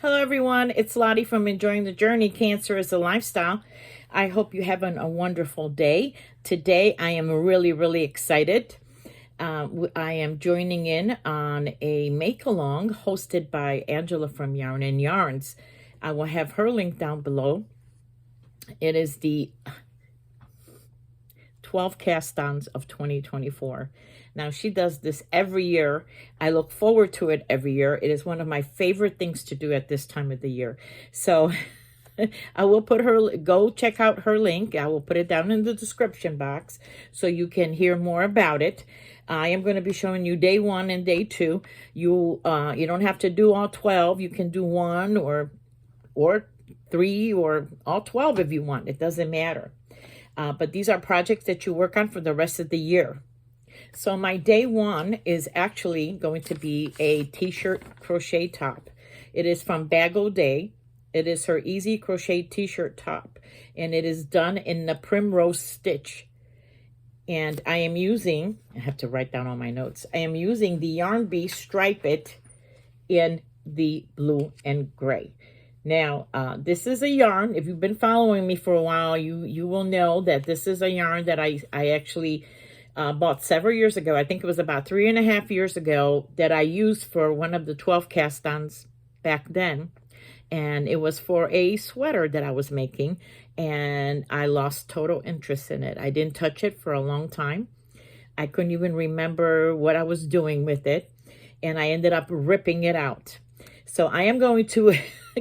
Hello everyone, it's Lottie from Enjoying the Journey, Cancer is a Lifestyle. I hope you're having a wonderful day. Today I am really excited. I am joining in on a make-along hosted by Angela from YarnNYarns. I will have her link down below. It is the 12 Castons of 2024. Now, she does this every year. I look forward to it every year. It is one of my favorite things to do at this time of the year. So I will put her, go check out her link. I will put it down in the description box so you can hear more about it. I am going to be showing you day 1 and day 2. You don't have to do all 12. You can do 1 or 3 or all 12 if you want. It doesn't matter. But these are projects that you work on for the rest of the year. So my day 1 is actually going to be a t-shirt crochet top. It is from Bag O Day. It is her easy crochet t-shirt top. And it is done in the primrose stitch. And I am using, I have to write down all my notes. I am using the Yarn Bee Stripe It in the blue and gray. Now, this is a yarn. If you've been following me for a while, you will know that this is a yarn that I actually bought several years ago. I think it was about 3.5 years ago that I used for one of the 12 Castons back then. And it was for a sweater that I was making. And I lost total interest in it. I didn't touch it for a long time. I couldn't even remember what I was doing with it. And I ended up ripping it out. So I am going to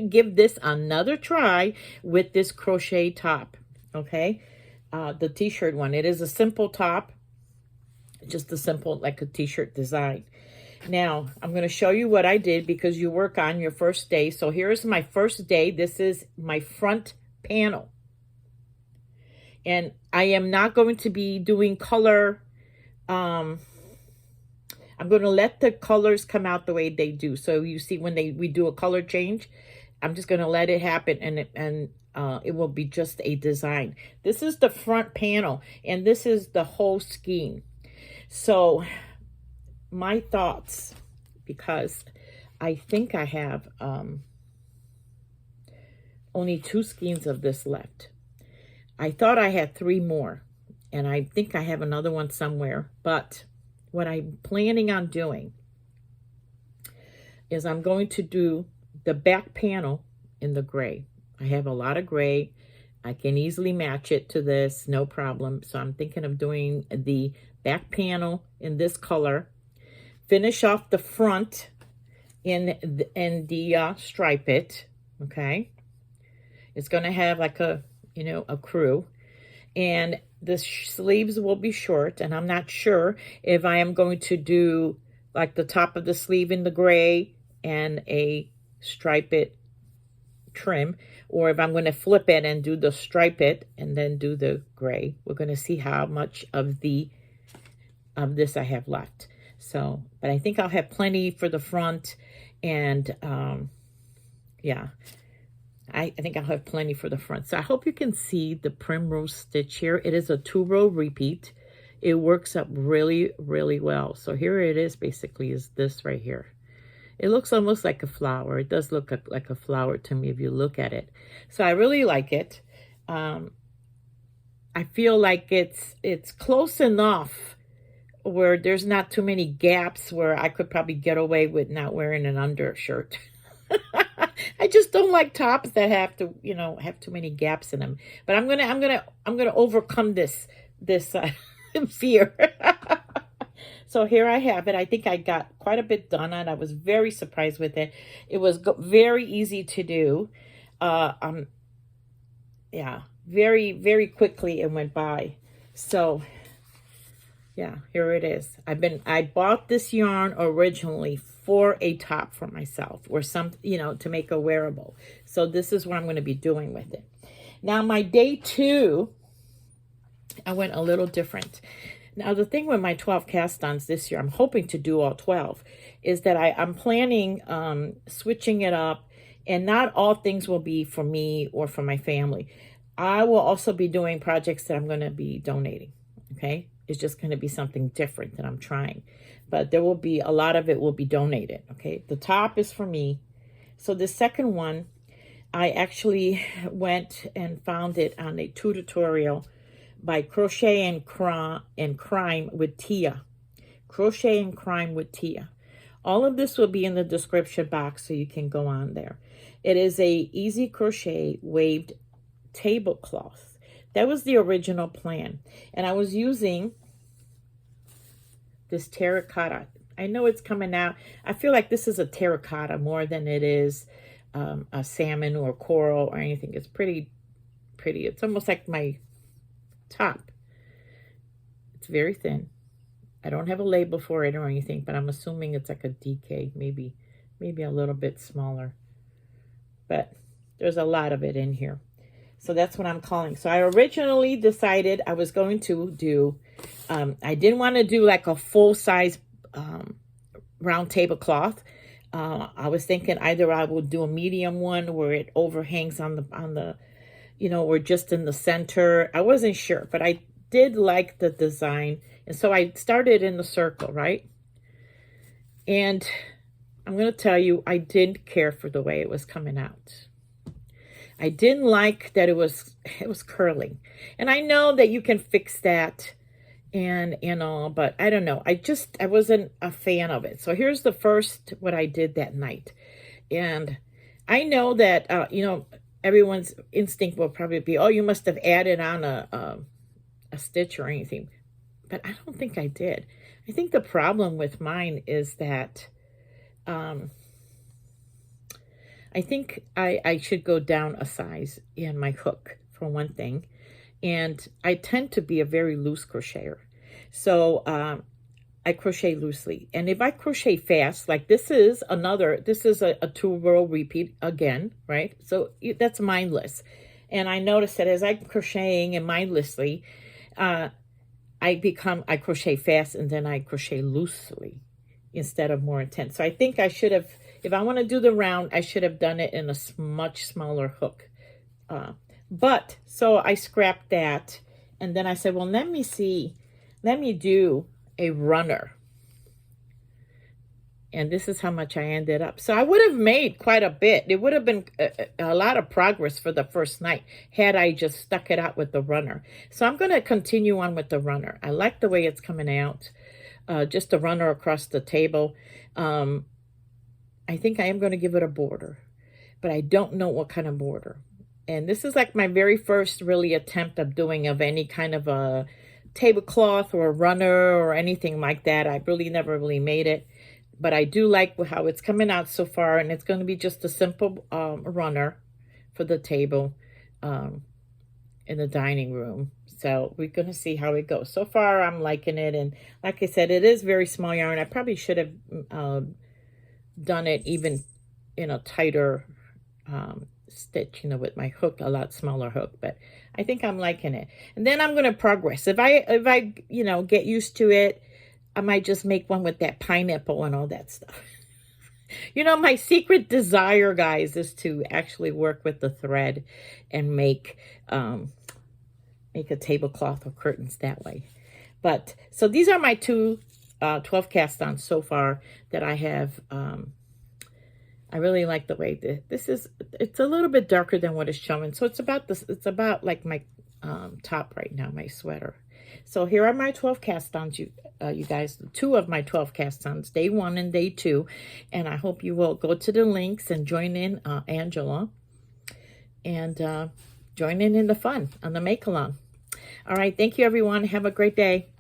give this another try with this crochet top. Okay. The t-shirt one. It is a simple top. Just a simple, like a t-shirt design. Now, I'm going to show you what I did because you work on your first day. So here's my first day. This is my front panel. And I am not going to be doing color. I'm going to let the colors come out the way they do. So you see when we do a color change, I'm just going to let it happen and it will be just a design. This is the front panel and this is the whole skein. So my thoughts, because I think I have only 2 skeins of this left. I thought I had 3 more, and I think I have another one somewhere. But what I'm planning on doing is I'm going to do the back panel in the gray. I have a lot of gray. I can easily match it to this, no problem. So I'm thinking of doing the back panel in this color. Finish off the front in the Stripe It, okay? It's going to have like a, a crew. And the sleeves will be short, and I'm not sure if I am going to do like the top of the sleeve in the gray and a Stripe It trim, or if I'm going to flip it and do the Stripe It and then do the gray. We're going to see how much of this I have left. So, but I think I'll have plenty for the front, and yeah, I think I'll have plenty for the front. So I hope you can see the primrose stitch here. It is a 2-row repeat. It works up really well. So here it is, basically, is this right here. It looks almost like a flower. It does look like a flower to me if you look at it. So I really like it. I feel like it's close enough where there's not too many gaps where I could probably get away with not wearing an undershirt. I just don't like tops that have to, have too many gaps in them. But I'm gonna overcome this fear. So here I have it. I think I got quite a bit done, and I was very surprised with it. It was very easy to do. Yeah, very quickly it went by. So yeah, here it is. I bought this yarn originally for a top for myself, or some, to make a wearable. So this is what I'm going to be doing with it. Now my day 2, I went a little different. Now the thing with my 12 Castons this year, I'm hoping to do all 12, is that I'm planning switching it up, and not all things will be for me or for my family. I will also be doing projects that I'm going to be donating, okay? It's just going to be something different that I'm trying. But there will be, a lot of it will be donated, okay? The top is for me. So the second one, I actually went and found it on a tutorial by Crochet and Crime with Tia. Crochet and Crime with Tia. All of this will be in the description box, so you can go on there. It is a easy crochet waved tablecloth. That was the original plan. And I was using this terracotta. I know it's coming out. I feel like this is a terracotta more than it is a salmon or coral or anything. It's pretty. It's almost like my top. It's very thin. I don't have a label for it or anything, but I'm assuming it's like a DK, maybe a little bit smaller. But there's a lot of it in here. So that's what I'm calling. So I originally decided I was going to do, I didn't want to do like a full-size round tablecloth. I was thinking either I will do a medium one where it overhangs on the, you know, or just in the center. I wasn't sure, but I did like the design. And so I started in the circle, right? And I'm going to tell you, I didn't care for the way it was coming out. I didn't like that it was curling. And I know that you can fix that and all, but I don't know. I wasn't a fan of it. So here's the first, what I did that night. And I know that, you know, everyone's instinct will probably be, oh, you must have added on a stitch or anything. But I don't think I did. I think the problem with mine is that I think I should go down a size in my hook, for one thing. And I tend to be a very loose crocheter. So I crochet loosely. And if I crochet fast, like this is a 2-row repeat again, right? So that's mindless. And I noticed that as I'm crocheting and mindlessly, I crochet fast and then I crochet loosely instead of more intense. So I think I should have, if I want to do the round, I should have done it in a much smaller hook. But so I scrapped that, and then I said, well, let me do a runner. And this is how much I ended up. So I would have made quite a bit. It would have been a lot of progress for the first night had I just stuck it out with the runner. So I'm going to continue on with the runner. I like the way it's coming out. Just a runner across the table. I think I am going to give it a border, but I don't know what kind of border. And this is like my very first really attempt of doing of any kind of a tablecloth or a runner or anything like that. I really never really made it. But I do like how it's coming out so far, and it's going to be just a simple runner for the table in the dining room. So we're going to see how it goes. So far, I'm liking it, and like I said, it is very small yarn. I probably should have done it even in a tighter stitch, you know, with my hook, a lot smaller hook. But I think I'm liking it. And then I'm going to progress. If I you know, get used to it, I might just make one with that pineapple and all that stuff. You know, my secret desire, guys, is to actually work with the thread and make a tablecloth or curtains that way. But, so these are my two 12 cast-ons so far that I have. I really like the way it's a little bit darker than what is showing. So it's about this, it's about like my top right now, my sweater. So here are my 12 cast-ons, you guys, 2 of my 12 cast-ons, day 1 and day 2. And I hope you will go to the links and join in Angela and join in the fun on the make-along. All right, thank you, everyone. Have a great day.